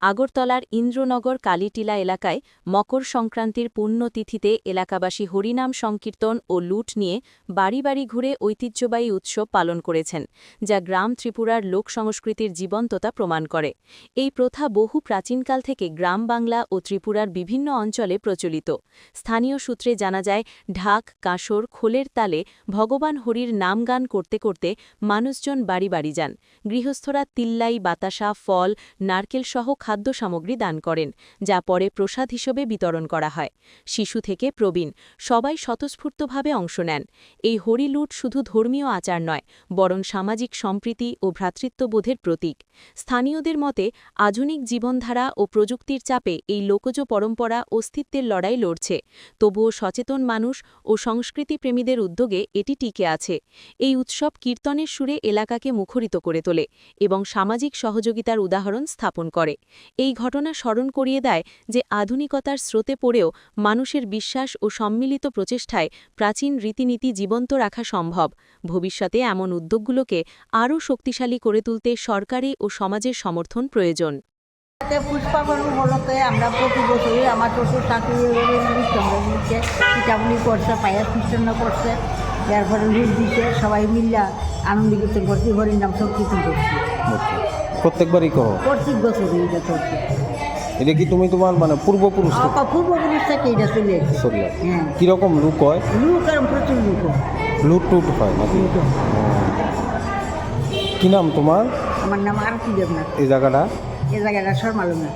আগরতলার ইন্দ্রনগর কালীটিলা এলাকায় মকর সংক্রান্তির পুণ্যতিথিতে এলাকাবাসী হরিনাম সংকীর্তন ও লুট নিয়ে বাড়ি বাড়ি ঘুরে ঐতিহ্যবাহী উৎসব পালন করেছেন, যা গ্রাম ত্রিপুরার লোক সংস্কৃতির জীবন্ততা প্রমাণ করে। এই প্রথা বহু প্রাচীনকাল থেকে গ্রাম বাংলা ও ত্রিপুরার বিভিন্ন অঞ্চলে প্রচলিত। স্থানীয় সূত্রে জানা যায়, ঢাক, কাঁসর, খোলের তালে ভগবান হরির নাম গান করতে করতে মানুষজন বাড়ি বাড়ি যান। গৃহস্থরা তিল্লাই, বাতাসা, ফল, নারকেল সহ খাদ্য সামগ্রী দান করেন, যা পরে প্রসাদ হিসেবে বিতরণ করা হয়। শিশু থেকে প্রবীণ সবাই স্বতঃস্ফূর্তভাবে অংশ নেন। এই হরিলুট শুধু ধর্মীয় আচার নয়, বরং সামাজিক সম্প্রীতি ও ভ্রাতৃত্ববোধের প্রতীক। স্থানীয়দের মতে, আধুনিক জীবনধারা ও প্রযুক্তির চাপে এই লোকজ পরম্পরা অস্তিত্বের লড়াই লড়ছে, তবুও সচেতন মানুষ ও সংস্কৃতিপ্রেমীদের উদ্যোগে এটি টিকে আছে। এই উৎসব কীর্তনের সুরে এলাকাকে মুখরিত করে তোলে এবং সামাজিক সহযোগিতার উদাহরণ স্থাপন করে। এই ঘটনা স্মরণ করিয়ে দেয় যে আধুনিকতার স্রোতে পড়েও মানুষের বিশ্বাস ও সম্মিলিত প্রচেষ্টায় প্রাচীন রীতিনীতি জীবন্ত রাখা সম্ভব। ভবিষ্যতে এমন উদ্যোগগুলোকে আরও শক্তিশালী করে তুলতে সরকারি ও সমাজের সমর্থন প্রয়োজন। পুষ্পাবন উপলক্ষে আমরা প্রতি বছরই আমার শ্বশুর শাশুড়ি দিচ্ছে, পিঠাপুলি করছে, পায়েস মিষ্টান্ন করছে, যার পরে লুট দিচ্ছে, সবাই মিল্লা আনন্দ কীর্তন করছি, হরিনাম সংকীর্তন করছি। প্রত্যেকবারই কহ? প্রত্যেক বছরই এটা করছি। এটা কি তুমি তোমার মানে পূর্বপুরুষ পূর্বপুরুষ থেকে এটা চলে এসেছে। হ্যাঁ। কিরকম লুক হয়? লুক আর প্রচুর লুক হয়। লুট টুট হয় নাকি? কি নাম তোমার? আমার নাম আরতি দেবনাথ। এই জায়গাটা শর্মালুনা।